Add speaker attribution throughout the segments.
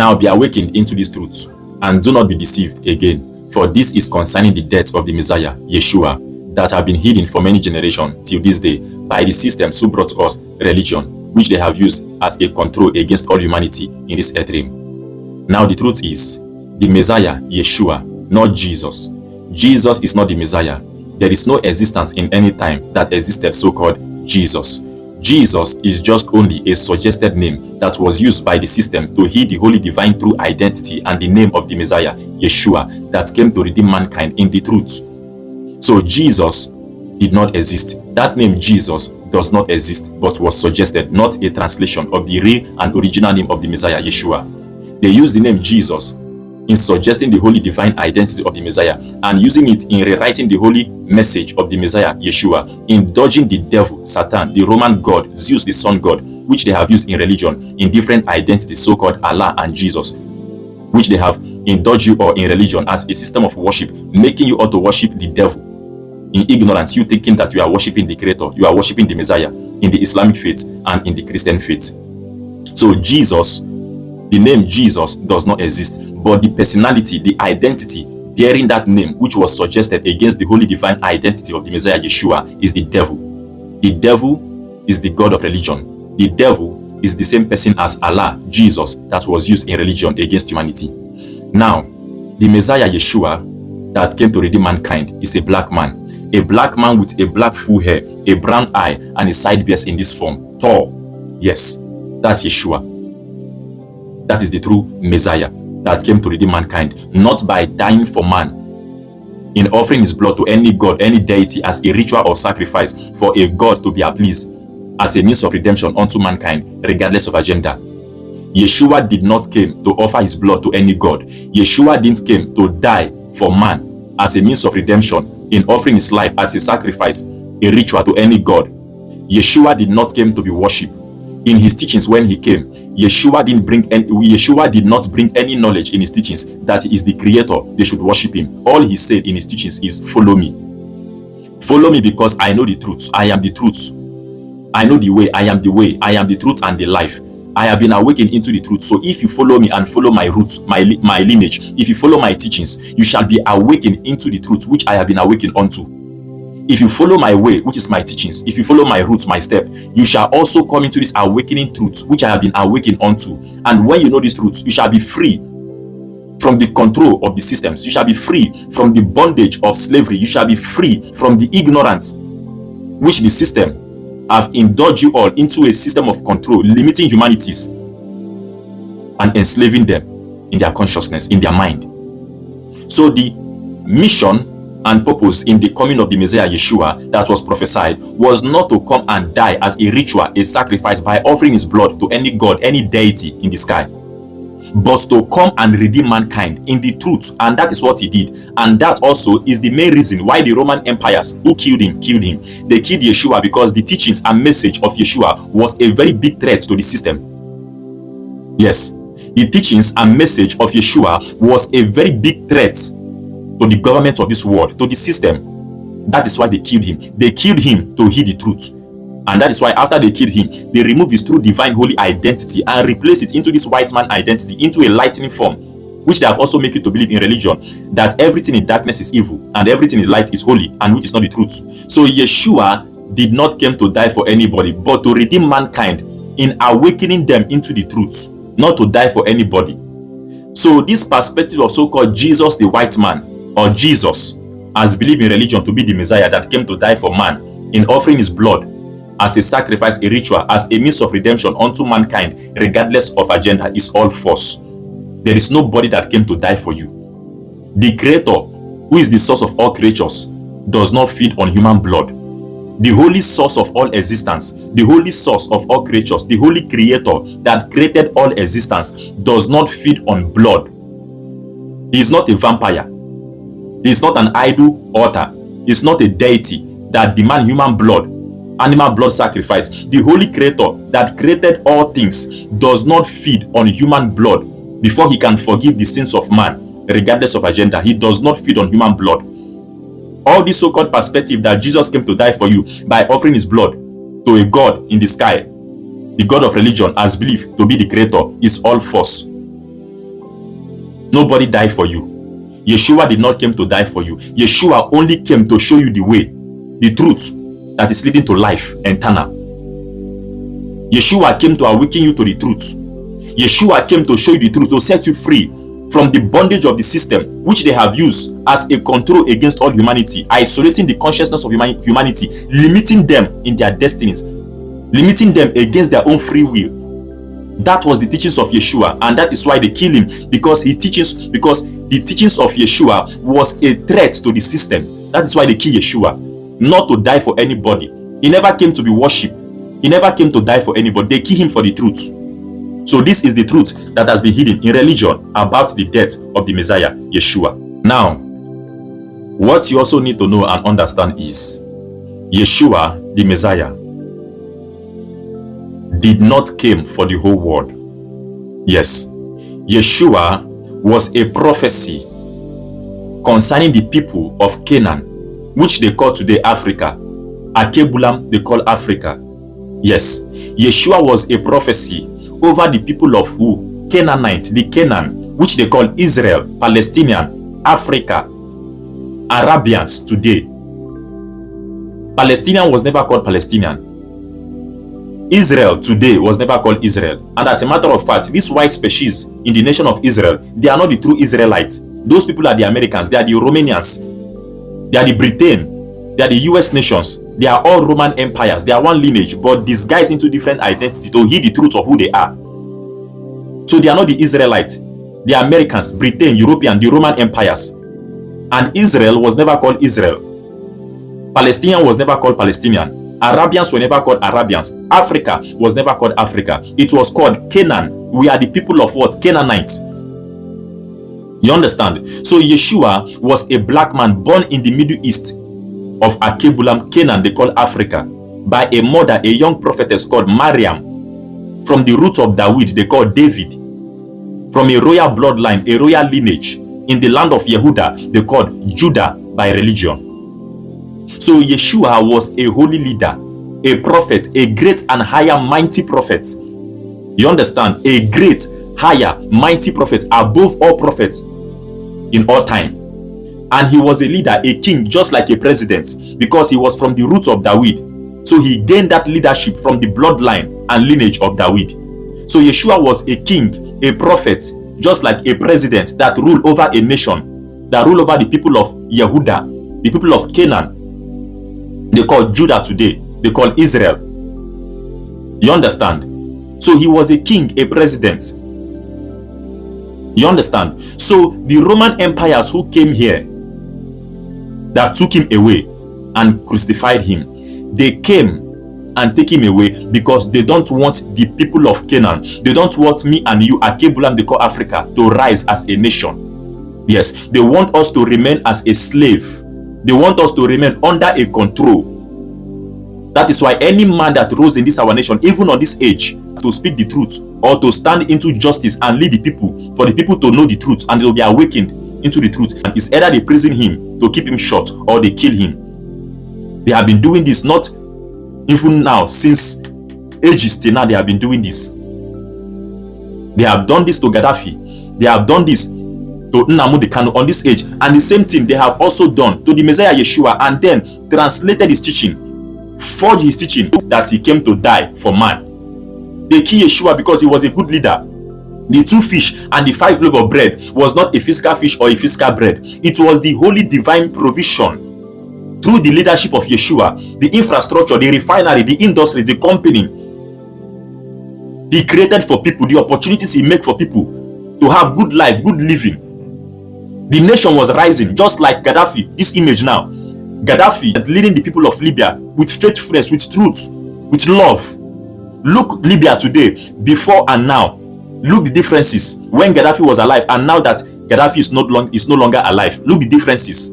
Speaker 1: Now be awakened into this truth, and do not be deceived again, for this is concerning the death of the Messiah, Yeshua, that have been hidden for many generations till this day by the systems who brought us religion, which they have used as a control against all humanity in this earth realm. Now the truth is, the Messiah, Yeshua, not Jesus. Jesus is not the Messiah. There is no existence in any time that existed so-called Jesus. Jesus is just only a suggested name that was used by the systems to hid the holy divine true identity and the name of the Messiah, Yeshua, that came to redeem mankind in the truth. So Jesus did not exist. That name Jesus does not exist, but was suggested, not a translation of the real and original name of the Messiah, Yeshua. They used the name Jesus in suggesting the holy divine identity of the Messiah and using it in rewriting the holy message of the Messiah, Yeshua, in dodging the devil, Satan, the Roman god, Zeus, the sun god, which they have used in religion in different identities, so-called Allah and Jesus, which they have indulged you or in religion as a system of worship, making you ought to worship the devil. In ignorance, you thinking that you are worshiping the Creator, you are worshiping the Messiah in the Islamic faith and in the Christian faith. So Jesus, the name Jesus does not exist, but the personality, the identity bearing that name, which was suggested against the holy divine identity of the Messiah Yeshua, is the devil. The devil is the god of religion. The devil is the same person as Allah, Jesus, that was used in religion against humanity. Now, the Messiah Yeshua that came to redeem mankind is a black man with a black full hair, a brown eye, and a side beard in this form. Tall. Yes, that's Yeshua. That is the true Messiah that came to redeem mankind, not by dying for man, in offering his blood to any god, any deity as a ritual or sacrifice for a god to be appeased as a means of redemption unto mankind, regardless of agenda. Yeshua did not came to offer his blood to any god. Yeshua didn't came to die for man as a means of redemption in offering his life as a sacrifice, a ritual to any god. Yeshua did not came to be worshipped. In his teachings when he came, Yeshua did not bring any knowledge in his teachings that he is the creator, they should worship him. All he said in his teachings is, follow me. Follow me because I know the truth. I am the truth. I know the way. I am the way. I am the truth and the life. I have been awakened into the truth. So if you follow me and follow my roots, my lineage, if you follow my teachings, you shall be awakened into the truth which I have been awakened unto. If you follow my way, which is my teachings, if you follow my roots, my step, you shall also come into this awakening truth which I have been awakened unto. And when you know this truth, you shall be free from the control of the systems. You shall be free from the bondage of slavery. You shall be free from the ignorance which the system have indulged you all into a system of control, limiting humanities and enslaving them in their consciousness, in their mind. So the mission and purpose in the coming of the Messiah Yeshua that was prophesied was not to come and die as a ritual, a sacrifice by offering his blood to any god, any deity in the sky, but to come and redeem mankind in the truth. And that is what he did. And that also is the main reason why the Roman empires who killed him. They killed Yeshua because the teachings and message of Yeshua was a very big threat to the system. Yes, the teachings and message of Yeshua was a very big threat to the government of this world, to the system. That is why they killed him. They killed him to hear the truth. And that is why after they killed him, they removed his true divine holy identity and replaced it into this white man identity, into a lightning form, which they have also made you to believe in religion, that everything in darkness is evil and everything in light is holy, and which is not the truth. So Yeshua did not come to die for anybody, but to redeem mankind in awakening them into the truth, not to die for anybody. So this perspective of so-called Jesus the white man, or Jesus as believed in religion to be the Messiah that came to die for man in offering his blood as a sacrifice, a ritual, as a means of redemption unto mankind, regardless of agenda, is all false. There is nobody that came to die for you. The Creator, who is the source of all creatures, does not feed on human blood. The holy source of all existence, the holy source of all creatures, the holy Creator that created all existence, does not feed on blood. He is not a vampire. He is not an idol altar. He is not a deity that demands human blood, animal blood sacrifice. The holy Creator that created all things does not feed on human blood before he can forgive the sins of man, regardless of agenda. He does not feed on human blood. All this so-called perspective that Jesus came to die for you by offering his blood to a god in the sky, the god of religion as believed to be the Creator, is all false. Nobody died for you. Yeshua did not come to die for you. Yeshua only came to show you the way, the truth that is leading to life eternal. Yeshua came to awaken you to the truth. Yeshua came to show you the truth, to set you free from the bondage of the system which they have used as a control against all humanity, isolating the consciousness of humanity, limiting them in their destinies, limiting them against their own free will. That was the teachings of Yeshua, and that is why they kill him, because the teachings of Yeshua was a threat to the system. That is why they kill Yeshua, not to die for anybody. He never came to be worshipped. He never came to die for anybody. They kill him for the truth. So this is the truth that has been hidden in religion about the death of the Messiah, Yeshua. Now, what you also need to know and understand is Yeshua, the Messiah, did not came for the whole world. Yes, Yeshua was a prophecy concerning the people of Canaan, which they call today Africa. Akebulam, they call Africa. Yes, Yeshua was a prophecy over the people of who? Canaanites, the Canaan, which they call Israel, Palestinian, Africa, Arabians today. Palestinian was never called Palestinian. Israel today was never called Israel. And as a matter of fact, this white species in the nation of Israel, they are not the true Israelites. Those people are the Americans, they are the Romanians, they are the Britain, they are the US nations. They are all Roman empires. They are one lineage, but disguised into different identity to hide the truth of who they are. So they are not the Israelites. They are Americans, Britain, European, the Roman empires. And Israel was never called Israel. Palestinian was never called Palestinian. Arabians were never called Arabians. Africa was never called Africa. It was called Canaan. We are the people of what? Canaanites. You understand? So Yeshua was a black man born in the Middle East of Akebulam, Canaan, they call Africa, by a mother, a young prophetess called Mariam, from the roots of David, they call David, from a royal bloodline, a royal lineage, in the land of Yehuda, they called Judah by religion. So Yeshua was a holy leader, a prophet, a great and higher mighty prophet. You understand? A great, higher, mighty prophet above all prophets in all time. And he was a leader, a king, just like a president, because he was from the roots of David. So he gained that leadership from the bloodline and lineage of David. So Yeshua was a king, a prophet, just like a president that ruled over a nation, that ruled over the people of Yehuda, the people of Canaan. They call Judah today. They call Israel. You understand? So he was a king, a president. You understand? So the Roman empires who came here, that took him away and crucified him, they came and take him away because they don't want the people of Canaan, they don't want me and you, Akebulam, they call Africa, to rise as a nation. Yes, they want us to remain as a slave. They want us to remain under a control. That is why any man that rose in this our nation, even on this age, to speak the truth or to stand into justice and lead the people, for the people to know the truth and they will be awakened into the truth, and it's either they prison him to keep him short or they kill him. They have been doing this not even now, since ages till now. They have been doing this. They have done this to Gaddafi. They have done this to Nnamdi Kanu on this age, and the same thing they have also done to the Messiah Yeshua, and then translated his teaching, forged his teaching that he came to die for man. They kill Yeshua because he was a good leader. The 2 fish and the 5 loaves of bread was not a physical fish or a physical bread. It was the holy divine provision through the leadership of Yeshua, the infrastructure, the refinery, the industry, the company he created for people, the opportunities he made for people to have good life, good living. The nation was rising, just like Gaddafi, this image now. Gaddafi leading the people of Libya with faithfulness, with truth, with love. Look Libya today, before and now. Look the differences when Gaddafi was alive and now that Gaddafi is no longer alive. Look the differences.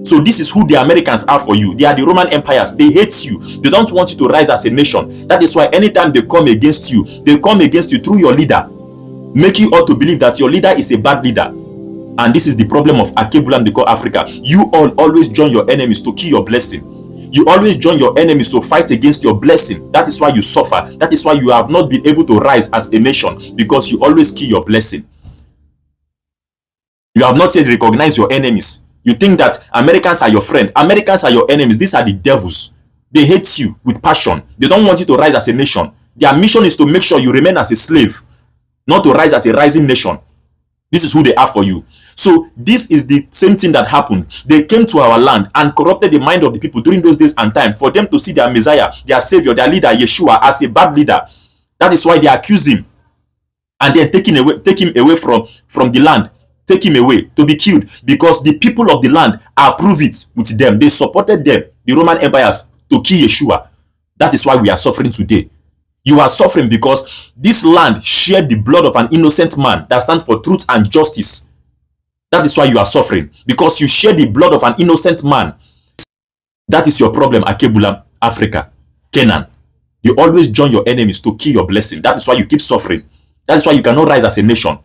Speaker 1: So this is who the Americans are for you. They are the Roman empires. They hate you. They don't want you to rise as a nation. That is why anytime they come against you, they come against you through your leader, make you all to believe that your leader is a bad leader. And this is the problem of Akebulam, they call Africa. You all always join your enemies to kill your blessing. You always join your enemies to fight against your blessing. That is why you suffer. That is why you have not been able to rise as a nation, because you always kill your blessing. You have not yet recognized your enemies. You think that Americans are your friend. Americans are your enemies. These are the devils. They hate you with passion. They don't want you to rise as a nation. Their mission is to make sure you remain as a slave, not to rise as a rising nation. This is who they are for you. So this is the same thing that happened. They came to our land and corrupted the mind of the people during those days and time for them to see their Messiah, their Savior, their leader, Yeshua, as a bad leader. That is why they accuse him and then take him away from the land. Take him away to be killed, because the people of the land approve it with them. They supported them, the Roman empires, to kill Yeshua. That is why we are suffering today. You are suffering because this land shared the blood of an innocent man that stands for truth and justice. That is why you are suffering, because you share the blood of an innocent man. That is your problem, Akebulam, Africa, Canaan. You always join your enemies to kill your blessing. That is why you keep suffering. That is why you cannot rise as a nation.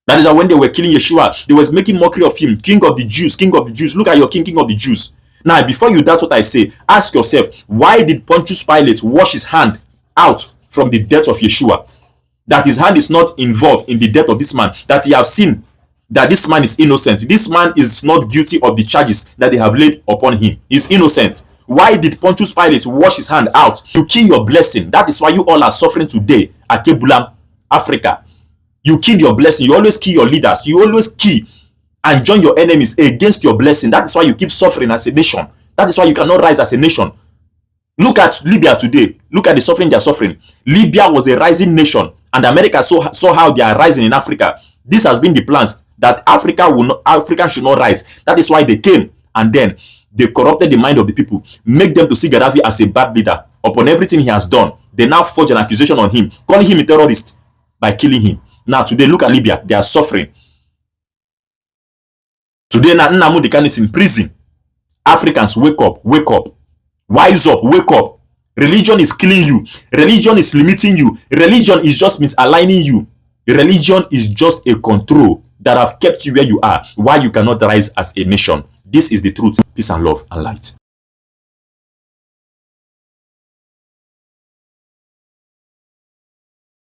Speaker 1: That is why when they were killing Yeshua, they was making mockery of him. King of the Jews, King of the Jews. Look at your king, King of the Jews. Now, before you doubt what I say, ask yourself, why did Pontius Pilate wash his hand out from the death of Yeshua? That his hand is not involved in the death of this man. That he have seen that this man is innocent. This man is not guilty of the charges that they have laid upon him. He's innocent. Why did Pontius Pilate wash his hand out to kill your blessing? That is why you all are suffering today, Akebulam, Africa. You killed your blessing. You always kill your leaders. You always kill and join your enemies against your blessing. That is why you keep suffering as a nation. That is why you cannot rise as a nation. Look at Libya today. Look at the suffering they are suffering. Libya was a rising nation, and America saw how they are rising in Africa. This has been the plans, that Africa should not rise. That is why they came, and then they corrupted the mind of the people, make them to see Gaddafi as a bad leader. Upon everything he has done, they now forge an accusation on him, calling him a terrorist by killing him. Now today, look at Libya. They are suffering. Today, Nnamdi Kanu is in prison. Africans, wake up, wake up. Wise up, wake up. Religion is killing you. Religion is limiting you. Religion is just misaligning you. Religion is just a control that have kept you where you are, why you cannot rise as a nation. This is the truth. Peace and love and light.